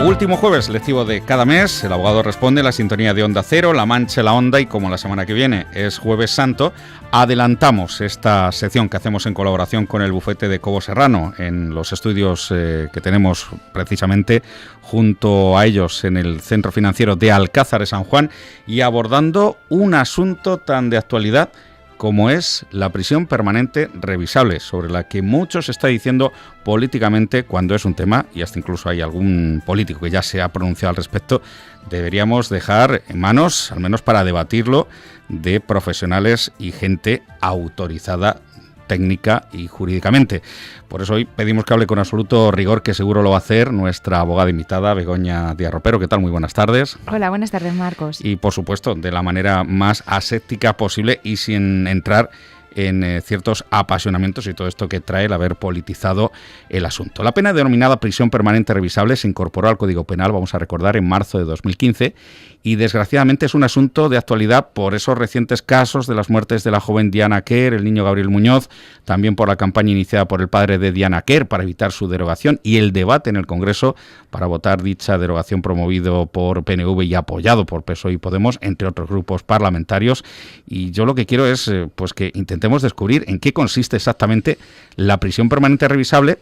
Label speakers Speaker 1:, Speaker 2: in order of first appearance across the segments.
Speaker 1: Último jueves lectivo de cada mes, el abogado responde, la sintonía de Onda Cero, La Mancha, la Onda, y como la semana que viene es Jueves Santo, adelantamos esta sección que hacemos en colaboración con el bufete de Cobo Serrano en los estudios que tenemos precisamente junto a ellos en el Centro Financiero de Alcázar de San Juan, y abordando un asunto tan de actualidad como es la prisión permanente revisable, sobre la que mucho se está diciendo políticamente cuando es un tema, y hasta incluso hay algún político que ya se ha pronunciado al respecto, deberíamos dejar en manos, al menos para debatirlo, de profesionales y gente autorizada técnica y jurídicamente. Por eso hoy pedimos que hable con absoluto rigor, que seguro lo va a hacer nuestra abogada invitada, Begoña Díaz Ropero. ¿Qué tal? Muy buenas tardes.
Speaker 2: Hola, buenas tardes, Marcos.
Speaker 1: Y por supuesto, de la manera más aséptica posible y sin entrar en ciertos apasionamientos y todo esto que trae el haber politizado el asunto. La pena denominada prisión permanente revisable se incorporó al Código Penal, vamos a recordar, en marzo de 2015, y desgraciadamente es un asunto de actualidad por esos recientes casos de las muertes de la joven Diana Quer, el niño Gabriel Muñoz, también por la campaña iniciada por el padre de Diana Quer para evitar su derogación y el debate en el Congreso para votar dicha derogación promovido por PNV y apoyado por PSOE y Podemos, entre otros grupos parlamentarios. Y yo lo que quiero es pues que intentemos descubrir en qué consiste exactamente la prisión permanente revisable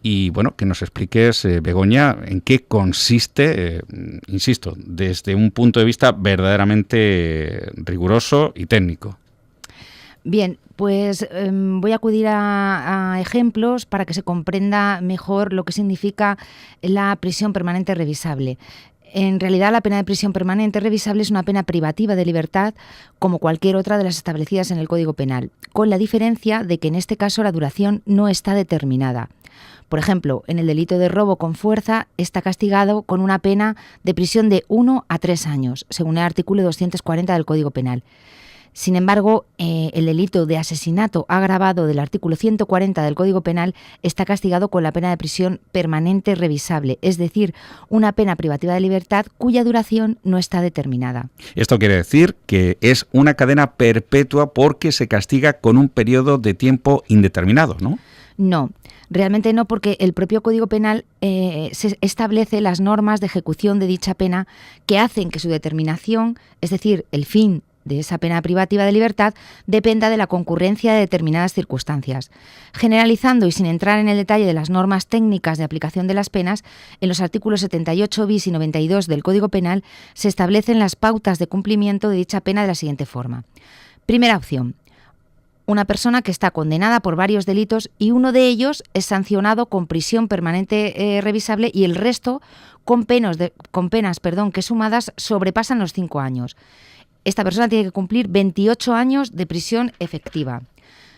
Speaker 1: y, bueno, que nos expliques, Begoña, en qué consiste, insisto, desde un punto de vista verdaderamente riguroso y técnico.
Speaker 2: Bien, pues voy a acudir a ejemplos para que se comprenda mejor lo que significa la prisión permanente revisable. En realidad, la pena de prisión permanente revisable es una pena privativa de libertad como cualquier otra de las establecidas en el Código Penal, con la diferencia de que en este caso la duración no está determinada. Por ejemplo, en el delito de robo con fuerza está castigado con una pena de prisión de 1 a 3 años, según el artículo 240 del Código Penal. Sin embargo, el delito de asesinato agravado del artículo 140 del Código Penal está castigado con la pena de prisión permanente revisable, es decir, una pena privativa de libertad cuya duración no está determinada.
Speaker 1: Esto quiere decir que es una cadena perpetua porque se castiga con un periodo de tiempo indeterminado, ¿no?
Speaker 2: No, realmente no, porque el propio Código Penal se establece las normas de ejecución de dicha pena que hacen que su determinación, es decir, el fin de esa pena privativa de libertad, dependa de la concurrencia de determinadas circunstancias. Generalizando y sin entrar en el detalle de las normas técnicas de aplicación de las penas, en los artículos 78 bis y 92 del Código Penal se establecen las pautas de cumplimiento de dicha pena de la siguiente forma. Primera opción: una persona que está condenada por varios delitos y uno de ellos es sancionado con prisión permanente revisable y el resto con penas que sumadas sobrepasan los 5 años. Esta persona tiene que cumplir 28 años de prisión efectiva.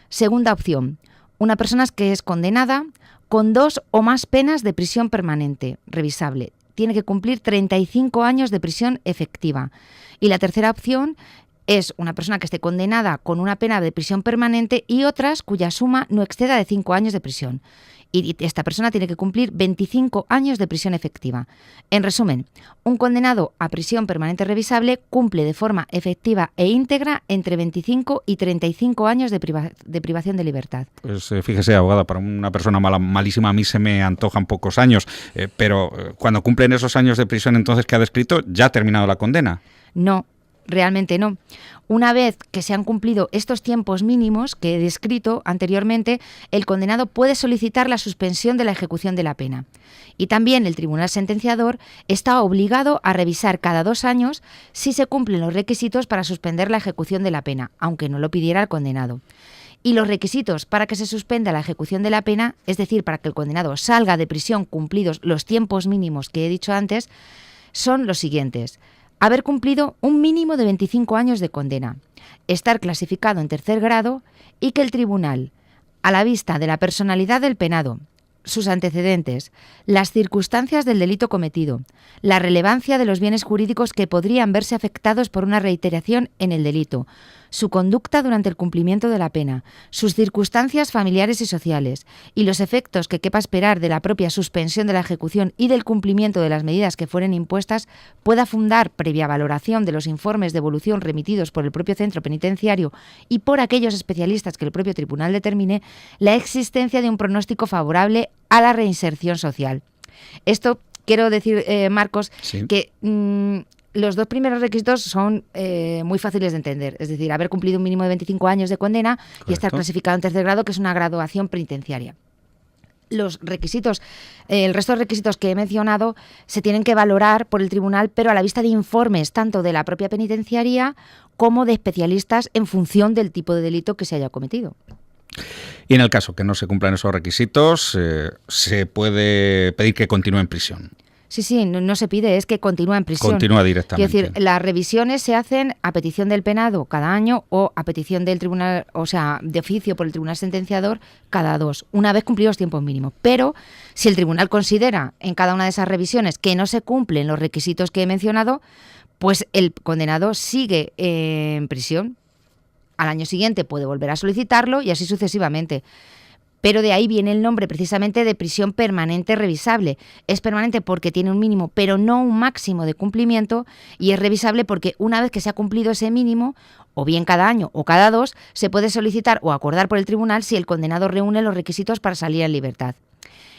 Speaker 2: Segunda opción: una persona que es condenada con 2 o más penas de prisión permanente revisable. Tiene que cumplir 35 años de prisión efectiva. Y la tercera opción es una persona que esté condenada con una pena de prisión permanente y otras cuya suma no exceda de 5 años de prisión. Y esta persona tiene que cumplir 25 años de prisión efectiva. En resumen, un condenado a prisión permanente revisable cumple de forma efectiva e íntegra entre 25 y 35 años de privación de libertad.
Speaker 1: Pues fíjese, abogada, para una persona malísima a mí se me antojan pocos años, pero cuando cumplen esos años de prisión entonces que ha descrito, ¿ya ha terminado la condena?
Speaker 2: No. Realmente no. Una vez que se han cumplido estos tiempos mínimos que he descrito anteriormente, el condenado puede solicitar la suspensión de la ejecución de la pena. Y también el tribunal sentenciador está obligado a revisar cada 2 años si se cumplen los requisitos para suspender la ejecución de la pena, aunque no lo pidiera el condenado. Y los requisitos para que se suspenda la ejecución de la pena, es decir, para que el condenado salga de prisión cumplidos los tiempos mínimos que he dicho antes, son los siguientes: haber cumplido un mínimo de 25 años de condena, estar clasificado en 3er grado y que el tribunal, a la vista de la personalidad del penado, sus antecedentes, las circunstancias del delito cometido, la relevancia de los bienes jurídicos que podrían verse afectados por una reiteración en el delito, su conducta durante el cumplimiento de la pena, sus circunstancias familiares y sociales y los efectos que quepa esperar de la propia suspensión de la ejecución y del cumplimiento de las medidas que fueren impuestas, pueda fundar, previa valoración de los informes de evolución remitidos por el propio centro penitenciario y por aquellos especialistas que el propio tribunal determine, la existencia de un pronóstico favorable a la reinserción social. Esto quiero decir, Marcos,
Speaker 1: Sí.
Speaker 2: que los dos primeros requisitos son muy fáciles de entender. Es decir, haber cumplido un mínimo de 25 años de condena y estar
Speaker 1: Correcto.
Speaker 2: clasificado en tercer grado, que es una graduación penitenciaria. Los requisitos, el resto de requisitos que he mencionado se tienen que valorar por el tribunal, pero a la vista de informes tanto de la propia penitenciaría como de especialistas en función del tipo de delito que se haya cometido.
Speaker 1: Y en el caso que no se cumplan esos requisitos, se puede pedir que continúe en prisión.
Speaker 2: Sí, no se pide, es que continúa en prisión.
Speaker 1: Continúa directamente.
Speaker 2: Quiero decir, las revisiones se hacen a petición del penado cada año o a petición del tribunal, o sea, de oficio por el tribunal sentenciador cada 2, una vez cumplidos los tiempos mínimos. Pero si el tribunal considera en cada una de esas revisiones que no se cumplen los requisitos que he mencionado, pues el condenado sigue en prisión. Al año siguiente puede volver a solicitarlo y así sucesivamente. Pero de ahí viene el nombre precisamente de prisión permanente revisable. Es permanente porque tiene un mínimo, pero no un máximo de cumplimiento, y es revisable porque una vez que se ha cumplido ese mínimo, o bien cada año o cada 2, se puede solicitar o acordar por el tribunal si el condenado reúne los requisitos para salir en libertad.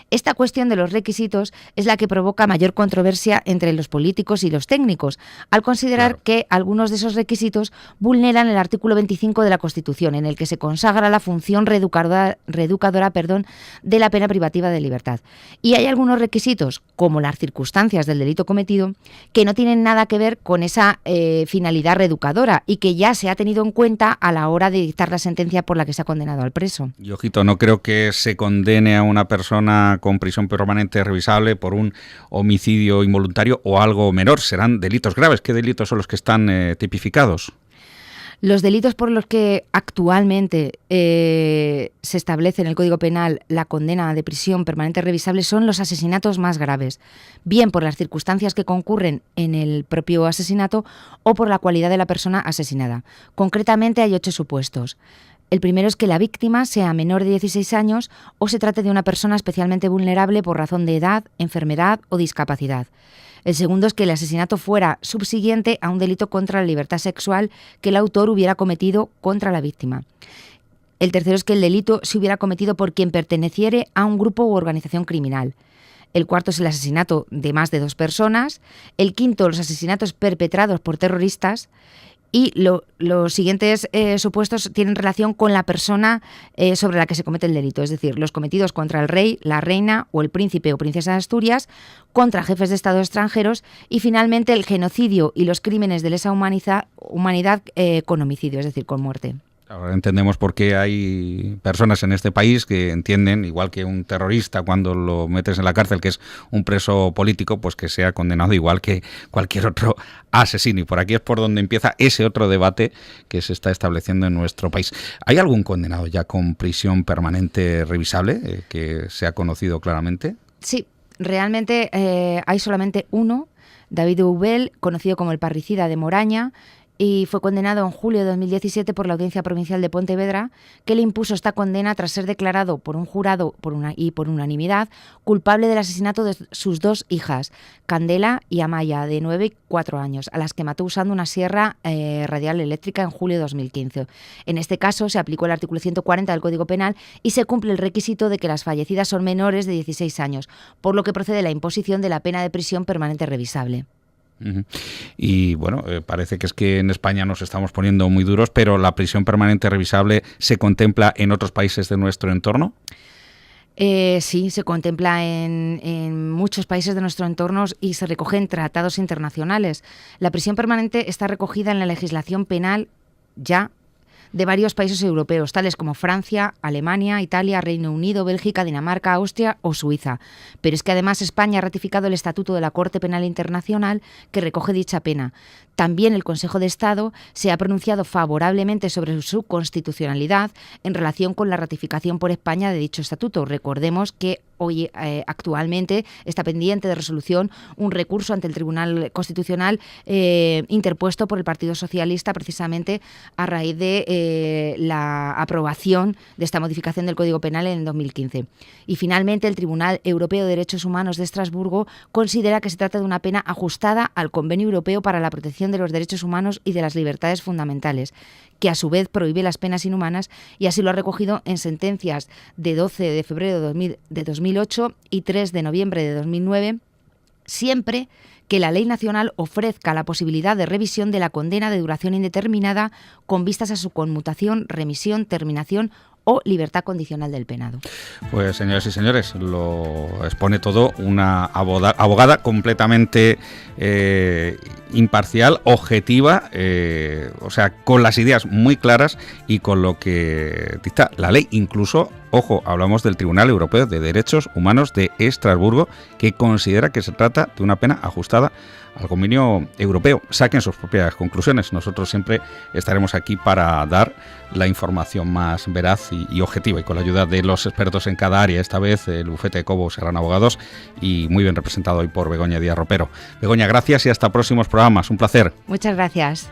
Speaker 2: Esta cuestión de los requisitos es la que provoca mayor controversia entre los políticos y los técnicos, al considerar que algunos de esos requisitos vulneran el artículo 25 de la Constitución, en el que se consagra la función reeducadora de la pena privativa de libertad. Y hay algunos requisitos, como las circunstancias del delito cometido, que no tienen nada que ver con esa finalidad reeducadora y que ya se ha tenido en cuenta a la hora de dictar la sentencia por la que se ha condenado al preso.
Speaker 1: Y ojito, no creo que se condene a una persona con prisión permanente revisable por un homicidio involuntario o algo menor. Serán delitos graves. ¿Qué delitos son los que están tipificados?
Speaker 2: Los delitos por los que actualmente se establece en el Código Penal la condena de prisión permanente revisable son los asesinatos más graves, bien por las circunstancias que concurren en el propio asesinato o por la cualidad de la persona asesinada. Concretamente hay 8 supuestos. El primero es que la víctima sea menor de 16 años o se trate de una persona especialmente vulnerable por razón de edad, enfermedad o discapacidad. El segundo es que el asesinato fuera subsiguiente a un delito contra la libertad sexual que el autor hubiera cometido contra la víctima. El tercero es que el delito se hubiera cometido por quien perteneciere a un grupo u organización criminal. El cuarto es el asesinato de más de 2 personas. El quinto, los asesinatos perpetrados por terroristas. Y los siguientes supuestos tienen relación con la persona sobre la que se comete el delito, es decir, los cometidos contra el rey, la reina o el príncipe o princesa de Asturias, contra jefes de Estado extranjeros y finalmente el genocidio y los crímenes de lesa humanidad con homicidio, es decir, con muerte.
Speaker 1: Ahora entendemos por qué hay personas en este país que entienden, igual que un terrorista cuando lo metes en la cárcel, que es un preso político, pues que sea condenado igual que cualquier otro asesino. Y por aquí es por donde empieza ese otro debate que se está estableciendo en nuestro país. ¿Hay algún condenado ya con prisión permanente revisable que se ha conocido claramente?
Speaker 2: Sí, realmente hay solamente uno, David Ubel, conocido como el parricida de Moraña, y fue condenado en julio de 2017 por la Audiencia Provincial de Pontevedra, que le impuso esta condena tras ser declarado por un jurado por unanimidad culpable del asesinato de sus 2 hijas, Candela y Amaya, de 9 y 4 años, a las que mató usando una sierra radial eléctrica en julio de 2015. En este caso se aplicó el artículo 140 del Código Penal y se cumple el requisito de que las fallecidas son menores de 16 años, por lo que procede la imposición de la pena de prisión permanente revisable.
Speaker 1: Y bueno, parece que es que en España nos estamos poniendo muy duros, pero ¿la prisión permanente revisable se contempla en otros países de nuestro entorno?
Speaker 2: Sí, se contempla en muchos países de nuestro entorno y se recoge en tratados internacionales. La prisión permanente está recogida en la legislación penal ya de varios países europeos, tales como Francia, Alemania, Italia, Reino Unido, Bélgica, Dinamarca, Austria o Suiza. Pero es que además España ha ratificado el Estatuto de la Corte Penal Internacional que recoge dicha pena. También el Consejo de Estado se ha pronunciado favorablemente sobre su constitucionalidad en relación con la ratificación por España de dicho estatuto. Recordemos que hoy actualmente está pendiente de resolución un recurso ante el Tribunal Constitucional interpuesto por el Partido Socialista precisamente a raíz de la aprobación de esta modificación del Código Penal en 2015. Y finalmente el Tribunal Europeo de Derechos Humanos de Estrasburgo considera que se trata de una pena ajustada al Convenio Europeo para la Protección de los Derechos Humanos y de las Libertades Fundamentales, que a su vez prohíbe las penas inhumanas, y así lo ha recogido en sentencias de 12 de febrero de 2008 y 3 de noviembre de 2009, siempre que la ley nacional ofrezca la posibilidad de revisión de la condena de duración indeterminada con vistas a su conmutación, remisión, terminación o libertad condicional del penado.
Speaker 1: Pues señoras y señores, lo expone todo una abogada completamente imparcial, objetiva, o sea, con las ideas muy claras y con lo que dicta la ley. Incluso, ojo, hablamos del Tribunal Europeo de Derechos Humanos de Estrasburgo, que considera que se trata de una pena ajustada al convenio europeo. Saquen sus propias conclusiones. Nosotros siempre estaremos aquí para dar la información más veraz y objetiva, y con la ayuda de los expertos en cada área. Esta vez el bufete de Cobo Serrano Abogados, y muy bien representado hoy por Begoña Díaz Ropero. Begoña, gracias y hasta próximos programas. Un placer.
Speaker 2: Muchas gracias.